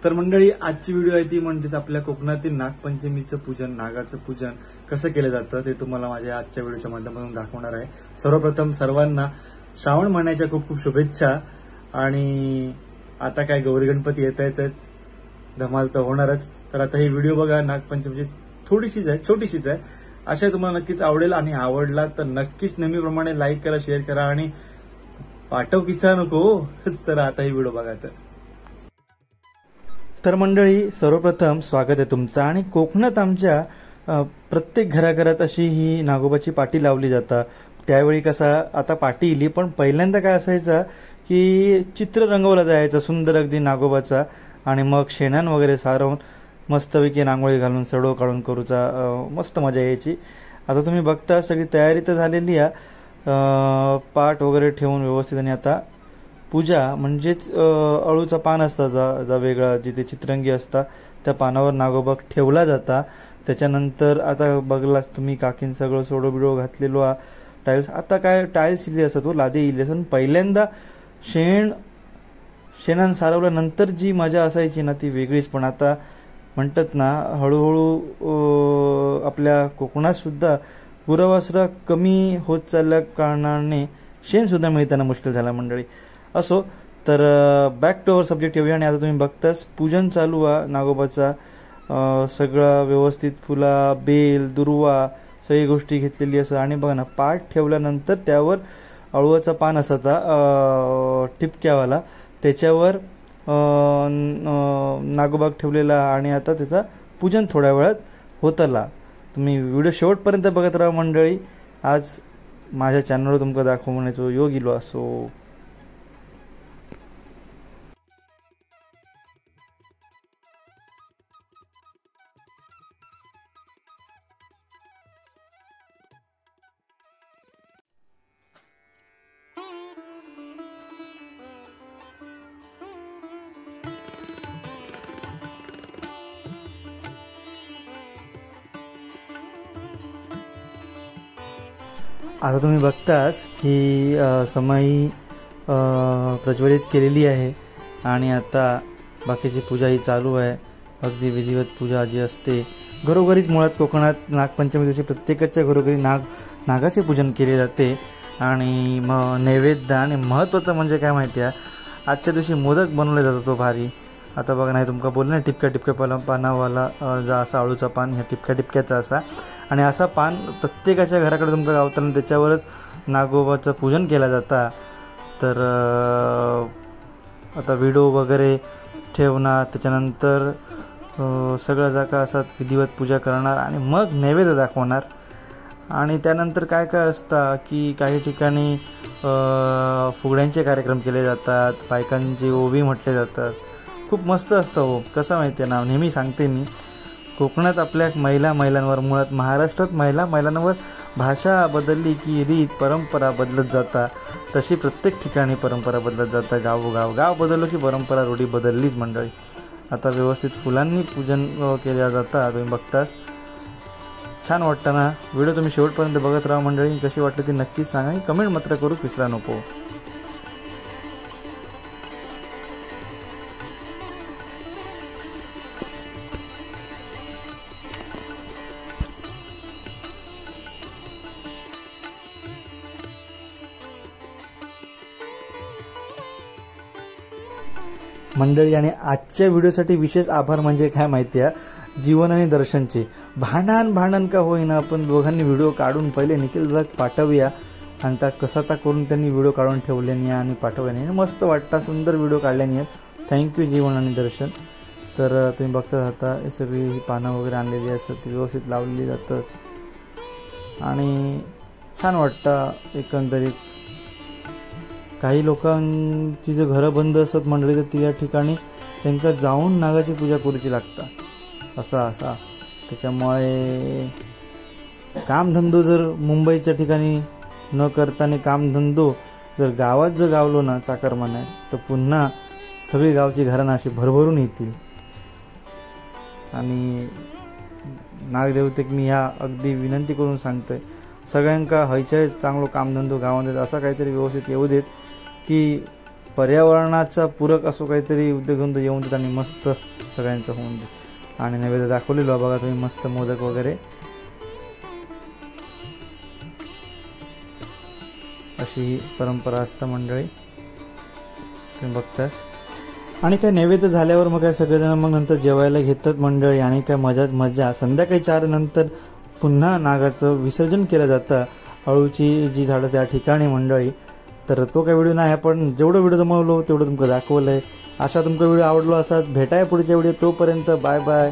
तर मंडळी, आजची व्हिडिओ आहे ती म्हणजेच आपल्या कोकणातील नागपंचमीचं पूजन, नागाचं पूजन कसं केलं जातं ते तुम्हाला माझ्या आजच्या व्हिडिओच्या माध्यमातून दाखवणार आहे। सर्वप्रथम सर्वांना श्रावण महिन्याच्या खूप खूप शुभेच्छा। आणि आता काय गौरी गणपती येत आहेत, धमाल तर होणारच। तर आता ही व्हिडिओ बघा, नागपंचमीची थोडीशीच आहे, छोटीशीच आहे, अशा तुम्हाला नक्कीच आवडेल। आणि आवडला तर नक्कीच नेहमीप्रमाणे लाईक करा, शेअर करा आणि पाठव किस्सा नको। तर आता ही व्हिडिओ बघा। तर मंडळी, सर्वप्रथम स्वागत आहे तुमचं। आणि कोकणात आमच्या प्रत्येक घराघरात अशी ही नागोबाची पाटी लावली जातात। त्यावेळी कसा आता पाटी इली, पण पहिल्यांदा काय असायचं की चित्र रंगवलं जायचं सुंदर अगदी नागोबाचा, आणि मग शेणान वगैरे सारवून मस्तपैकी रांगोळी घालून सडो काढून करूचा मस्त मजा यायची। आता तुम्ही बघता सगळी तयारी तर झालेली आहे, पाट वगैरे ठेवून व्यवस्थित। आणि आता पूजा म्हणजेच अळूचा पान असता वेगळा, जिथे चित्रंगी असता त्या पानावर नागोबा ठेवला जाता। त्याच्यानंतर आता बघलाच तुम्ही, काकीन सगळं सोडो बिडो घातलेलो टाईल्स, आता काय टाईल्स इले असतात तो लादी इले असतात। पहिल्यांदा शेणान सारवल्यानंतर जी मजा असायची ना ती वेगळीच। पण आता म्हणतात ना, हळूहळू आपल्या कोकणात सुद्धा पुरवठा कमी होत चालल्या कारणाने शेण सुद्धा मिळताना मुश्किल झाला मंडळी। असो, तर बॅक टू अवर सब्जेक्ट येऊया। आणि आता तुम्ही बघताच पूजन चालू आहे नागोबाचा, सगळं व्यवस्थित फुला, बेल, दुर्वा सगळी गोष्टी घेतलेली असतात। आणि बघा ना, पाट ठेवल्यानंतर त्यावर अळूचं पान असता टिपक्यावाला, त्याच्यावर नागोबाग ठेवलेला। आणि आता त्याचा पूजन थोड्या वेळात होतला। तुम्ही व्हिडिओ शेवटपर्यंत बघत राहा मंडळी। आज माझ्या चॅनलवर तुमका दाखवण्याचो योग इलो असो। आता तुम्ही बघताच की समाई प्रज्वलित केलेली आहे आणि आता बाकीची पूजा ही चालू आहे। अगदी विधिवत पूजा जी असते घरोघरीच, मुळात कोकणात नागपंचमी दिवशी प्रत्येकाच्या घरोघरी नागाचे पूजन केले जाते। आणि मग नैवेद्य, आणि महत्त्वाचं म्हणजे काय माहिती आहे, आजच्या दिवशी मोदक बनवले जातो तो भारी। आता बघा, नाही तुमका बोलले ना, टिपक्या टिपक्या पानावाला जा असा अळूचा पान, ह्या टिपक्या टिपक्याचा असा, आणि असा पान प्रत्येकाच्या घराकडे तुमका गावताना त्याच्यावरच नागोबाचं पूजन केलं जातं। तर आता व्हिडिओ वगैरे ठेवणार, त्याच्यानंतर सगळं जागा असा विधिवत पूजा करणार आणि मग नैवेद्य दाखवणार। आणि त्यानंतर काय काय असतं की काही ठिकाणी फुगड्यांचे कार्यक्रम केले जातात, बायकांची ओवी म्हटले जातात, खूप मस्त असतं हो। कसं माहिती आहे ना, नेहमी सांगते मी, कोकणात आपल्या महिलांवर, मुळात महाराष्ट्रात महिलांवर भाषा बदलली की रीत परंपरा बदलत जातात, तशी प्रत्येक ठिकाणी परंपरा बदलत जातात। गाव बदललो की परंपरा रूढी बदललीच मंडळी। आता व्यवस्थित फुलांनी पूजन केल्या जातं, तुम्ही बघताच, छान वाटतं ना। व्हिडिओ तुम्ही शेवटपर्यंत बघत राहा मंडळी। कशी वाटली ती नक्कीच सांगा, कमेंट मात्र करू विसरा नको। मंडळी, आणि आजच्या व्हिडिओसाठी विशेष आभार म्हणजे काय माहिती आहे, जीवन आणि दर्शनचे। भांडण का होईना, आपण दोघांनी व्हिडिओ काढून पहिले निखिलला पाठवूया, आणि त्या कसा करून त्यांनी व्हिडिओ काढून ठेवल्याने आणि पाठवल्याने मस्त वाटतं, सुंदर व्हिडिओ काढल्याने आहेत। थँक्यू जीवन आणि दर्शन। तर तुम्ही बघता आता हे सगळी ही पानं वगैरे आणलेली असतात, ती व्यवस्थित लावलेली जातात आणि छान वाटतं एकंदरीत। काही लोकांची जे घरं बंद असतात मंडळी, तर त्या ठिकाणी त्यांना जाऊन नागाची पूजा करूची लागतात असा। त्याच्यामुळे कामधंदो जर मुंबईच्या ठिकाणी न करताना कामधंदो जर गावात जर गावलो ना चाकरमान्या, तर पुन्हा सगळी गावची घरांना अशी भरभरून येतील। आणि नागदेवतेक मी ह्या अगदी विनंती करून सांगतोय, सगळ्यांका हयचे चांगलो कामधंदो गावात असा काहीतरी व्यवस्थित येऊ देत की पर्यावरणाचा पूरक असो काहीतरी उद्योगधंदे येऊन देत आणि मस्त सगळ्यांचं होऊन देत. आणि नैवेद्य दाखवलेलो बघा तुम्ही, मस्त मोदक वगैरे अशी ही परंपरा असतं मंडळी, तुम्ही बघता. आणि काय नैवेद्य झाल्यावर मग काय सगळेजण मग नंतर जेवायला घेतात मंडळी. आणि काय मजा संध्याकाळी 4 नंतर पुन्हा नागाचं विसर्जन केलं जातं अळूची जी झाडं त्या ठिकाणी मंडळी. तर तो काही व्हिडिओ नाही, पण जेवढं व्हिडिओ जमवलो तेवढं तुमचं दाखवलं आहे. अशा तुमचा व्हिडिओ आवडलो असा भेटाय पुढच्या व्हिडिओ. तोपर्यंत बाय बाय.